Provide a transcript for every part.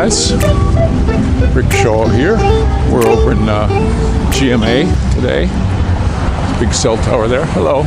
guys. Rickshaw here. We're over in GMA today. Big cell tower there. Hello.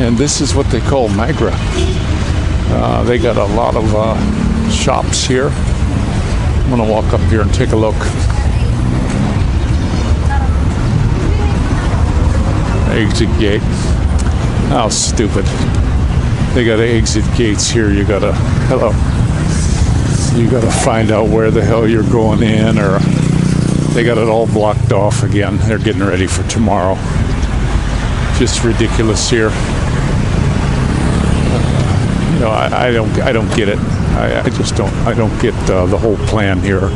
And this is what they call Magra. They got a lot of shops here. I'm gonna walk up here and take a look. Exit gate. How stupid. They got exit gates here. You gotta find out where the hell you're going in, or they got it all blocked off again. They're getting ready for tomorrow. Just ridiculous here. I don't get it. I just don't. I don't get the whole plan here.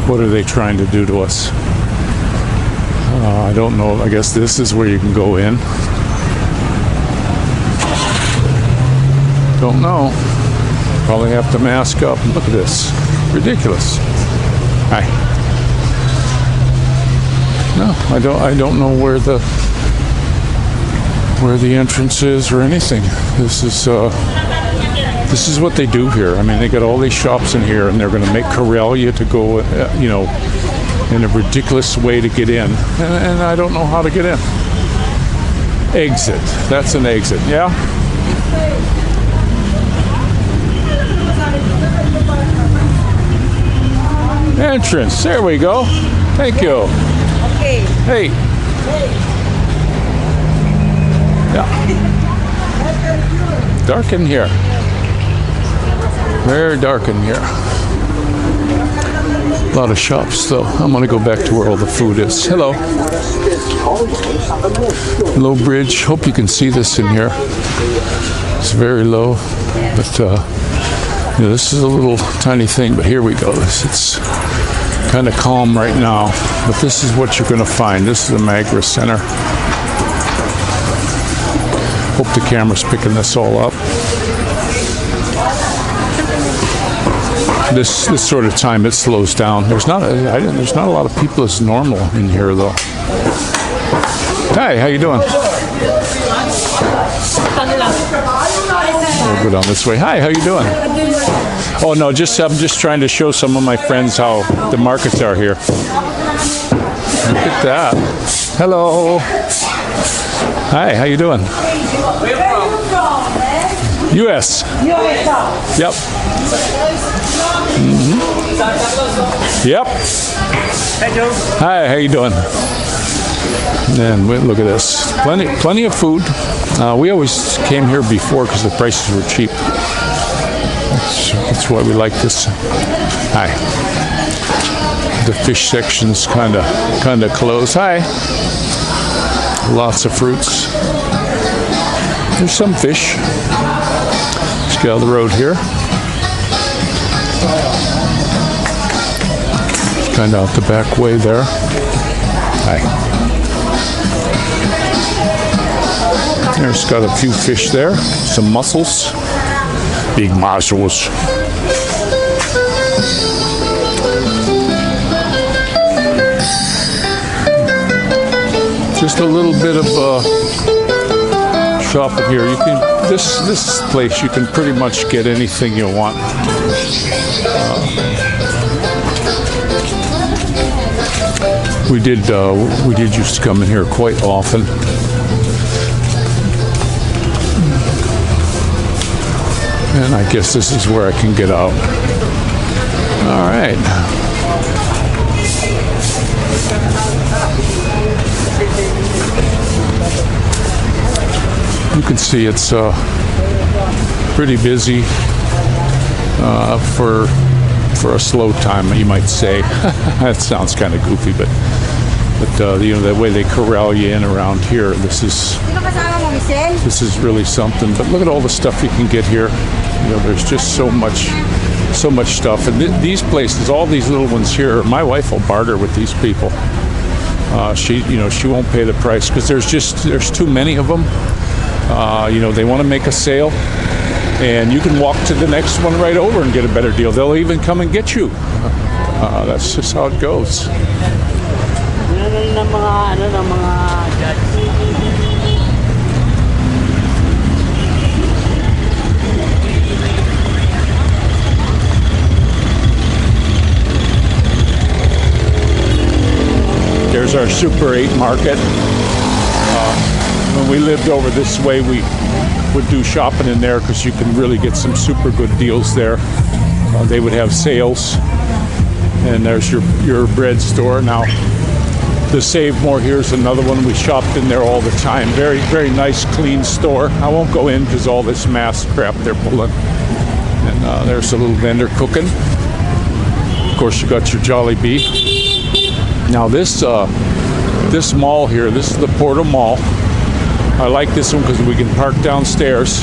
What are they trying to do to us? I don't know. I guess this is where you can go in. Don't know. Probably have to mask up. Look at this. Ridiculous. Hi. No, I don't know where the entrance is or anything. This is what they do here. I mean, they got all these shops in here, and they're going to corral you to go, in a ridiculous way to get in. And I don't know how to get in. Exit. That's an exit. Yeah. Entrance. There we go. Thank you. Okay. Hey. Yeah. Dark in here. Very dark in here. A lot of shops, though. I'm going to go back to where all the food is. Hello. Low bridge. Hope you can see this in here. It's very low, but this is a little tiny thing. But here we go. It's kind of calm right now, but this is what you're going to find. This is the Magra Center. Hope the camera's picking this all up. This sort of time it slows down. There's not a lot of people as normal in here though. Hi, how you doing? We'll go down this way. Hi, how you doing? Oh no, I'm just trying to show some of my friends how the markets are here. Look at that. Hello. Hi, how you doing? U.S. Yep. Mm-hmm. Yep. Hi, how you doing? And look at this. Plenty of food. We always came here before because the prices were cheap. That's why we like this. Hi. The fish section's kind of closed. Hi. Lots of fruits. There's some fish. Let's get out of the road here. Kind of out the back way there. Hi. There's got a few fish there. Some mussels. Big mussels. Just a little bit of shopping here. You can this place you can pretty much get anything you want. We did used to come in here quite often. And I guess this is where I can get out. All right. You can see it's pretty busy for a slow time, you might say. That sounds kind of goofy, but the way they corral you in around here, this is really something. But look at all the stuff you can get here. There's just so much stuff. And these places, all these little ones here, my wife will barter with these people. She won't pay the price because there's too many of them. They want to make a sale, and you can walk to the next one right over and get a better deal. They'll even come and get you. That's just how it goes. our Super 8 market. When we lived over this way, we would do shopping in there because you can really get some super good deals there. They would have sales. And there's your bread store. Now, the Save More, here's another one. We shopped in there all the time. Very, very nice, clean store. I won't go in because all this mask crap they're pulling. And there's a little vendor cooking. Of course, you got your Jollibee. Now, this mall here, this is the Portal Mall. I like this one because we can park downstairs.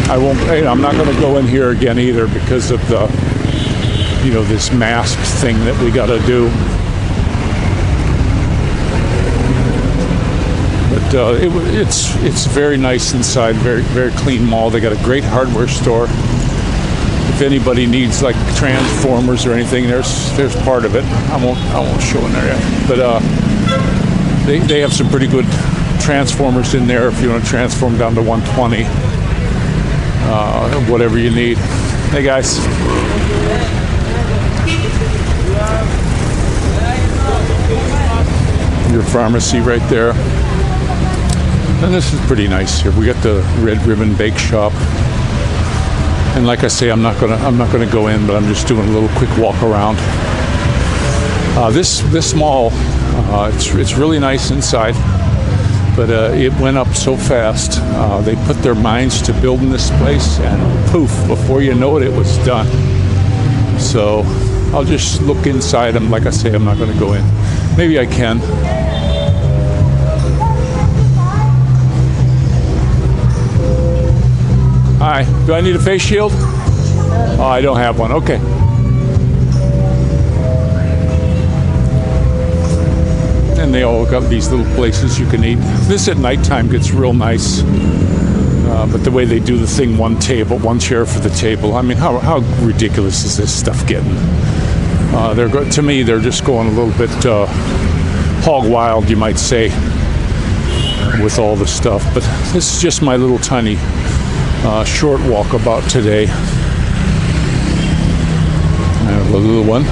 I'm not going to go in here again either because of the, this mask thing that we got to do. But it's very nice inside, very, very clean mall. They got a great hardware store. If anybody needs like transformers or anything, there's part of it. I won't show in there yet. But they have some pretty good transformers in there if you want to transform down to 120. Whatever you need. Hey guys. Your pharmacy right there. And this is pretty nice here. We got the Red Ribbon Bake Shop. And like I say, I'm not gonna go in, but I'm just doing a little quick walk around. This mall, it's really nice inside, but it went up so fast. They put their minds to building this place, and poof! Before you know it, it was done. So I'll just look inside. Like I say, I'm not going to go in. Maybe I can. Hi. Do I need a face shield? Oh, I don't have one. Okay. And they all got these little places you can eat. This at nighttime gets real nice. But the way they do the thing, one table, one chair for the table. I mean, how ridiculous is this stuff getting? To me, they're just going a little bit hog wild, you might say, with all the stuff. But this is just my little tiny short walkabout today. I have a little one.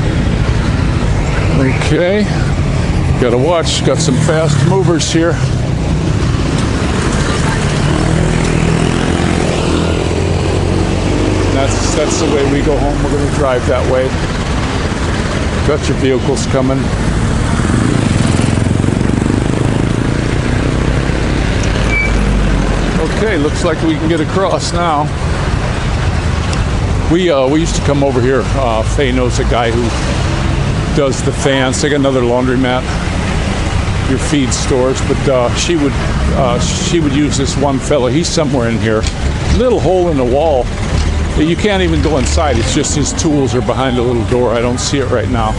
Okay. Gotta watch. Got some fast movers here. That's the way we go home. We're going to drive that way. Got your vehicles coming. Okay, looks like we can get across now. We used to come over here. Faye knows a guy who does the fans. They got another laundromat, your feed stores, but she would use this one fella. He's somewhere in here. Little hole in the wall. You can't even go inside. It's just his tools are behind a little door. I don't see it right now.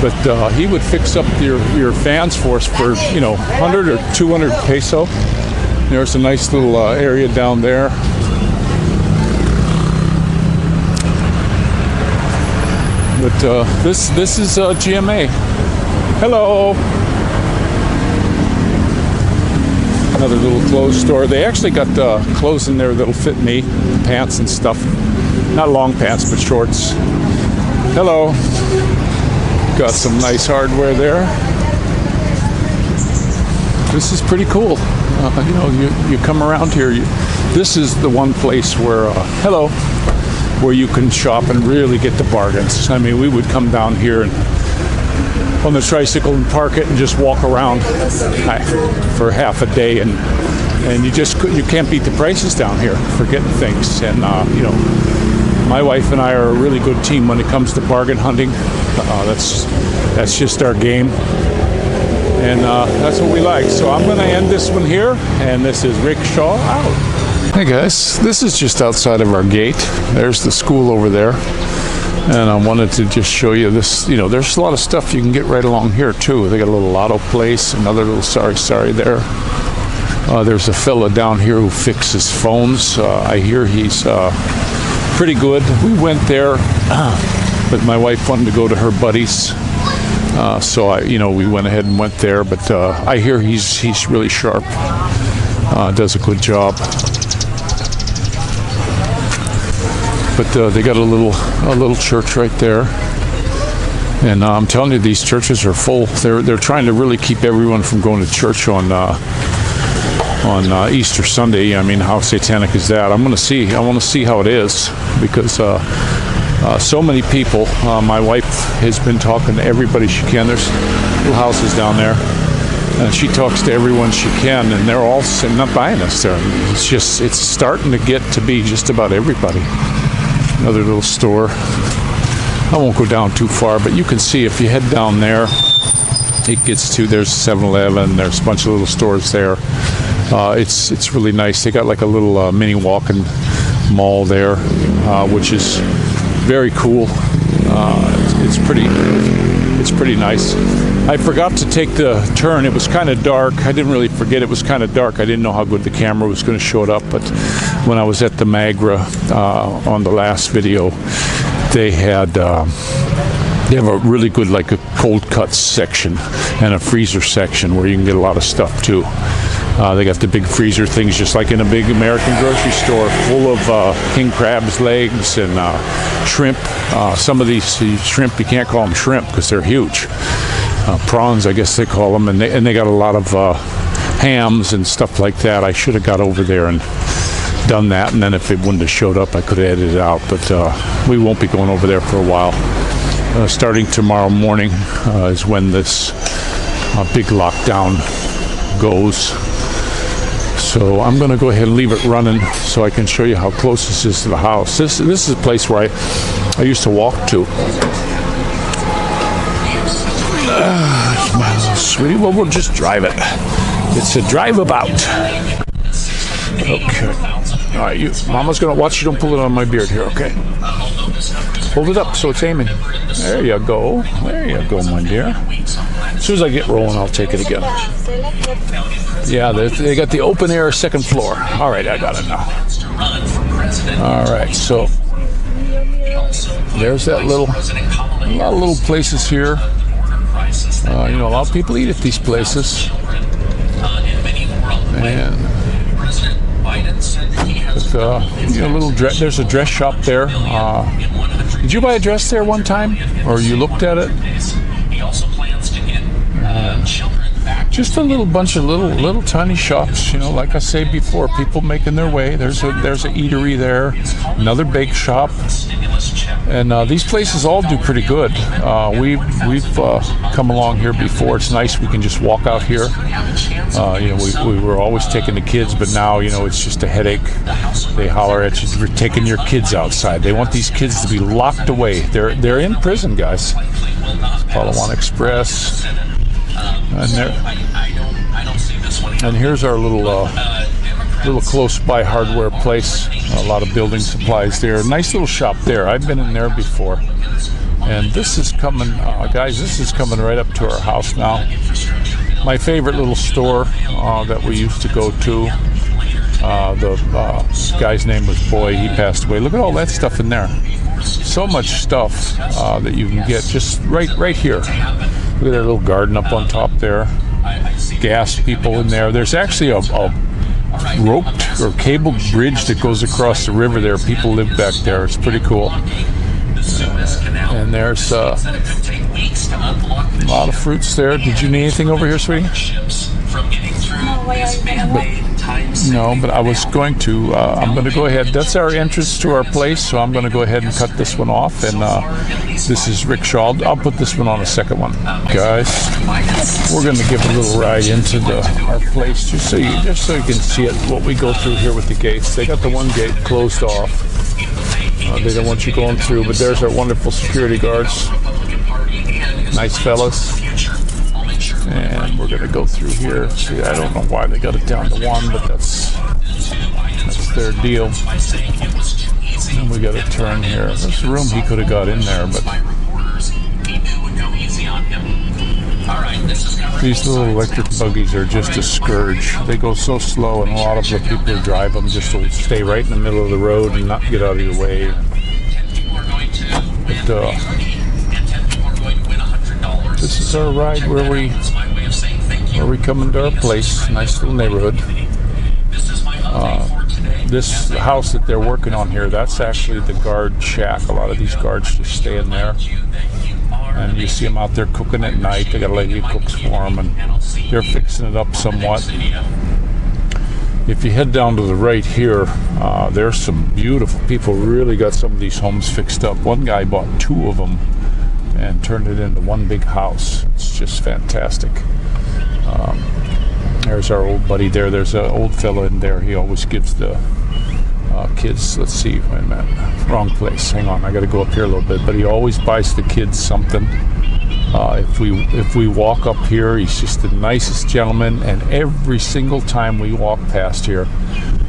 But he would fix up your fans for us for 100 or 200 peso. There's a nice little area down there. But this is GMA. Hello. Another little clothes store. They actually got clothes in there that'll fit me, pants and stuff. Not long pants, but shorts. Hello. Got some nice hardware there. This is pretty cool. You come around here. This is the one place where, where you can shop and really get the bargains. I mean, we would come down here and on the tricycle and park it and just walk around for half a day, and you can't beat the prices down here for getting things. And my wife and I are a really good team when it comes to bargain hunting. That's just our game, and that's what we like. So I'm going to end this one here, and this is Rick Shaw out. Hey guys, this is just outside of our gate. There's the school over there. And I wanted to just show you this. There's a lot of stuff you can get right along here too. They got a little auto place, another little sorry there. There's a fella down here who fixes phones. I hear he's pretty good. We went there, but my wife wanted to go to her buddies, so we went ahead and went there. But I hear he's really sharp. Does a good job. But they got a little church right there. And I'm telling you, these churches are full. They're trying to really keep everyone from going to church on Easter Sunday. I mean, how satanic is that? I want to see how it is, because so many people. My wife has been talking to everybody she can. There's little houses down there, and she talks to everyone she can, and they're all not buying us there. It's starting to get to be just about everybody. Another little store. I won't go down too far, but you can see if you head down there, it gets to, there's 7-Eleven, there's a bunch of little stores there. It's really nice. They got like a little mini walking mall there, which is very cool. It's pretty nice. I forgot to take the turn. It was kind of dark. I didn't really forget it was kind of dark. I didn't know how good the camera was going to show it up, but when I was at the Magra on the last video, they have a really good, like a cold cuts section and a freezer section where you can get a lot of stuff too. They got the big freezer things, just like in a big American grocery store, full of king crab's legs and shrimp. Some of these shrimp, you can't call them shrimp because they're huge. Prawns, I guess they call them, and they got a lot of hams and stuff like that. I should have got over there and done that, and then if it wouldn't have showed up, I could have edited it out, but we won't be going over there for a while. Starting tomorrow morning is when this big lockdown goes. So I'm going to go ahead and leave it running so I can show you how close this is to the house. This is a place where I used to walk to. Sweetie, well, we'll just drive it. It's a drive-about. Okay. All right, Mama's going to watch you don't pull it on my beard here, okay? Hold it up so it's aiming. There you go. There you go, my dear. As soon as I get rolling, I'll take it again. Yeah, they got the open air second floor. All right, I got it now. All right, so there's that a lot of little places here. A lot of people eat at these places. And there's a dress shop there. Did you buy a dress there one time, or you looked at it? Just a little bunch of little tiny shops. Like I say before, people making their way. There's a eatery there, another bake shop, and these places all do pretty good. We've come along here before. It's nice. We can just walk out here. We were always taking the kids, but now it's just a headache. They holler at you for taking your kids outside. They want these kids to be locked away. They're in prison, guys. Palawan Express. And here's our little close by hardware place. A lot of building supplies there. Nice little shop there. I've been in there before. And this is coming, guys, this is coming right up to our house now. My favorite little store that we used to go to. The guy's name was Boy. He passed away. Look at all that stuff in there. So much stuff that you can get just right here. Look at that little garden up on top there. Gas people in there. There's actually a roped or cabled bridge that goes across the river there. People live back there. It's pretty cool. And there's a lot of fruits there. Did you need anything over here, sweetie? But I was going to, I'm going to go ahead. That's our entrance to our place, so I'm going to go ahead and cut this one off. And this is rickshaw. I'll put this one on a second one. Guys, we're going to give a little ride into our place just so you can see it, what we go through here with the gates. They got the one gate closed off. They don't want you going through, but there's our wonderful security guards. Nice fellas. And we're going to go through here. See, I don't know why they got it down to one, but that's their deal. And we got to turn here. There's room he could have got in there, but these little electric buggies are just a scourge. They go so slow, and a lot of the people who drive them just will stay right in the middle of the road and not get out of your way. But this is our ride where we come into our place. Nice little neighborhood. This house that they're working on here, that's actually the guard shack. A lot of these guards just stay in there. And you see them out there cooking at night. They got a lady who cooks for them, and they're fixing it up somewhat. If you head down to the right here, there's some beautiful people. Really got some of these homes fixed up. One guy bought 2 of them and turned it into one big house. It's just fantastic. There's our old buddy there. There's an old fella in there. He always gives the kids, let's see, wait a minute, wrong place. Hang on, I got to go up here a little bit. But he always buys the kids something. If we walk up here, he's just the nicest gentleman, and every single time we walk past here,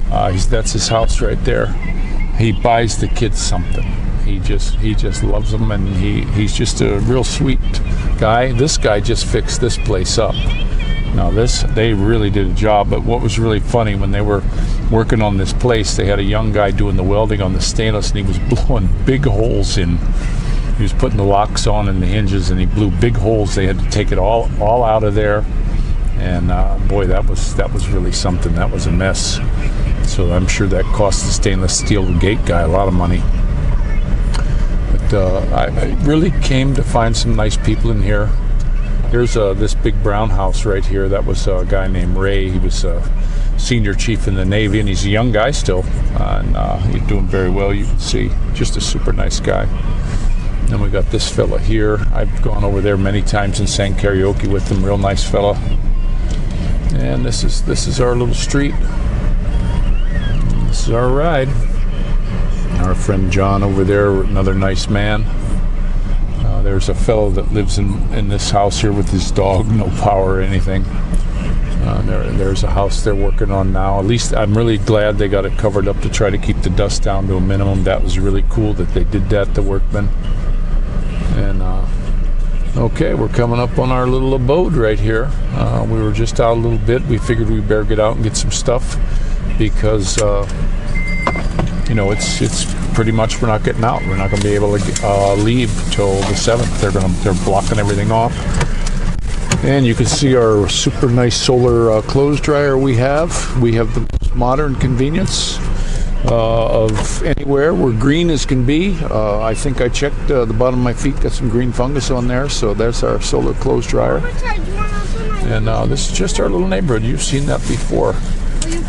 that's his house right there. He buys the kids something. He just loves them, and he's just a real sweet guy. This guy just fixed this place up. Now they really did a job. But what was really funny, when they were working on this place, they had a young guy doing the welding on the stainless, and he was blowing big holes in. He was putting the locks on and the hinges, and he blew big holes. They had to take it all out of there, and boy, that was really something. That was a mess. So I'm sure that cost the stainless steel gate guy a lot of money. But I really came to find some nice people in here. Here's this big brown house right here. That was a guy named Ray. He was a senior chief in the Navy, and he's a young guy still, and he's doing very well. You can see, just a super nice guy. Then we got this fella here. I've gone over there many times and sang karaoke with him. Real nice fella. And this is our little street. This is our ride. Our friend John over there, another nice man. There's a fellow that lives in this house here with his dog, no power or anything. There's a house they're working on now. At least I'm really glad they got it covered up to try to keep the dust down to a minimum. That was really cool that they did that, the workmen. And okay, we're coming up on our little abode right here. We were just out a little bit. We figured we'd better get out and get some stuff because it's pretty much we're not getting out. We're not going to be able to leave till the 7th. They're blocking everything off. And you can see our super nice solar clothes dryer we have. We have the most modern convenience of anywhere. We're green as can be. I think I checked the bottom of my feet, got some green fungus on there. So there's our solar clothes dryer. And this is just our little neighborhood. You've seen that before.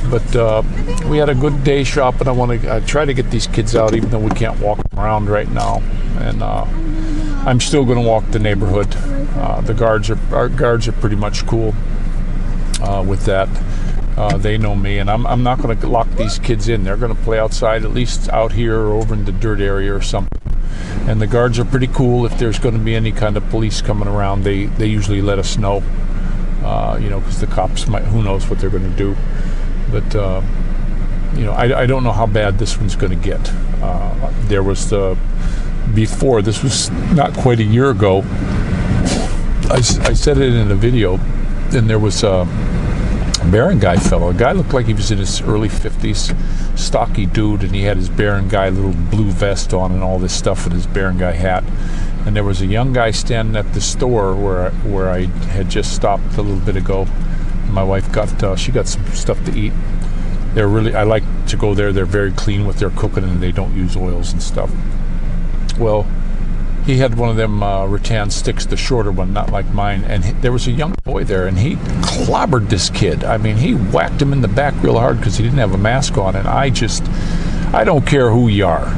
But we had a good day shopping. I try to get these kids out, even though we can't walk them around right now. And I'm still going to walk the neighborhood. Our guards are pretty much cool with that. They know me, and I'm not going to lock these kids in. They're going to play outside, at least out here or over in the dirt area or something. And the guards are pretty cool. If there's going to be any kind of police coming around, they usually let us know. Because the cops might, who knows what they're going to do. But I don't know how bad this one's going to get. There was before, this was not quite a year ago. I said it in a video, and there was a Baron Guy fellow. A guy looked like he was in his early 50s, stocky dude, and he had his Baron Guy little blue vest on and all this stuff with his Baron Guy hat. And there was a young guy standing at the store where I had just stopped a little bit ago. My wife got some stuff to eat. I like to go there. They're very clean with their cooking, and they don't use oils and stuff. Well, he had one of them rattan sticks, the shorter one, not like mine. And there was a young boy there, and he clobbered this kid. I mean, he whacked him in the back real hard because he didn't have a mask on. And I don't care who you are.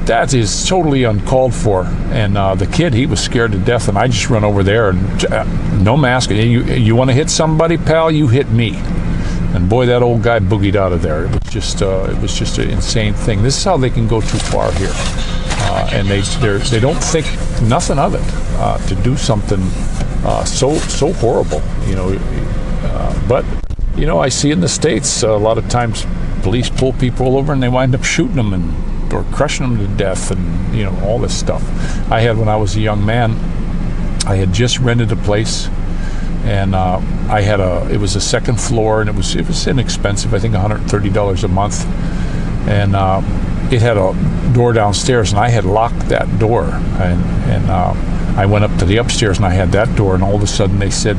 That is totally uncalled for. And the kid, he was scared to death, and I just run over there and no mask. You want to hit somebody, pal? You hit me. And boy, that old guy boogied out of there. It was just an insane thing. This is how they can go too far here, and they don't think nothing of it to do something so horrible. But I see in the States a lot of times police pull people over and they wind up shooting them or crushing them to death, and all this stuff. I had, when I was a young man, I had just rented a place, and it was a second floor, and it was inexpensive. I think $130 a month, and it had a door downstairs, and I had locked that door, and I went up to the upstairs, and I had that door, and all of a sudden they said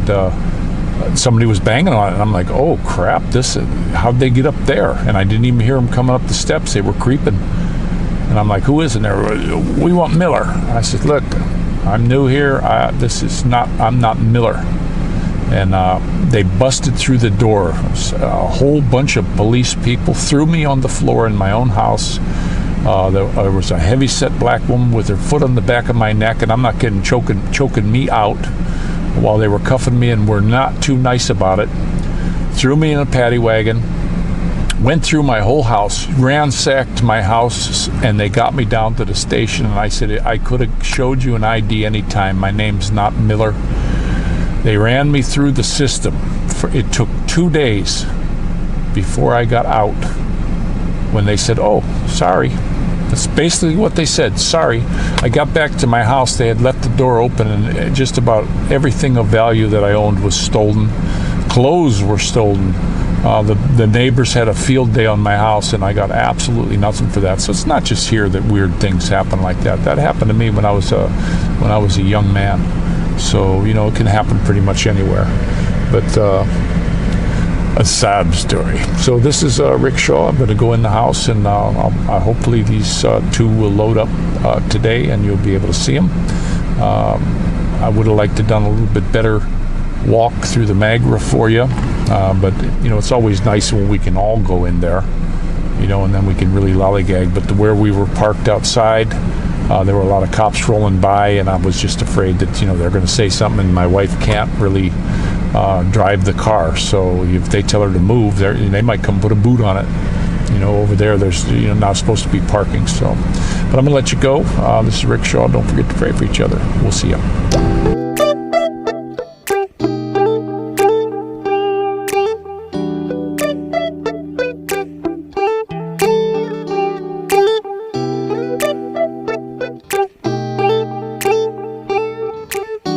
somebody was banging on it, and I'm like, oh crap, how'd they get up there? And I didn't even hear them coming up the steps. They were creeping. And I'm like, who is in there? We want Miller. I said, look, I'm new here. I'm not Miller. And they busted through the door. A whole bunch of police people threw me on the floor in my own house. There was a heavy-set black woman with her foot on the back of my neck, and I'm not kidding, choking me out while they were cuffing me and were not too nice about it. Threw me in a paddy wagon, went through my whole house, ransacked my house, and they got me down to the station, and I said, I could have showed you an ID anytime. My name's not Miller. They ran me through the system. It took 2 days before I got out, when they said, oh, sorry. That's basically what they said, sorry. I got back to my house, they had left the door open, and just about everything of value that I owned was stolen. Clothes were stolen. The neighbors had a field day on my house, and I got absolutely nothing for that. So it's not just here that weird things happen like that. That happened to me when I was a young man. So, you know, it can happen pretty much anywhere. But a sad story. So this is Rickshaw. I'm going to go in the house, and hopefully these two will load up today, and you'll be able to see them. I would have liked to done a little bit better walk through the Magra for you, but you know, it's always nice when we can all go in there, you know, and then we can really lollygag. But where we were parked outside, there were a lot of cops rolling by, and I was just afraid that, you know, they're going to say something, and my wife can't really drive the car, so if they tell her to move, they might come put a boot on it. You know, over there, there's, you know, not supposed to be parking. So, but I'm gonna let you go. This is Rickshaw. Don't forget to pray for each other. We'll see you.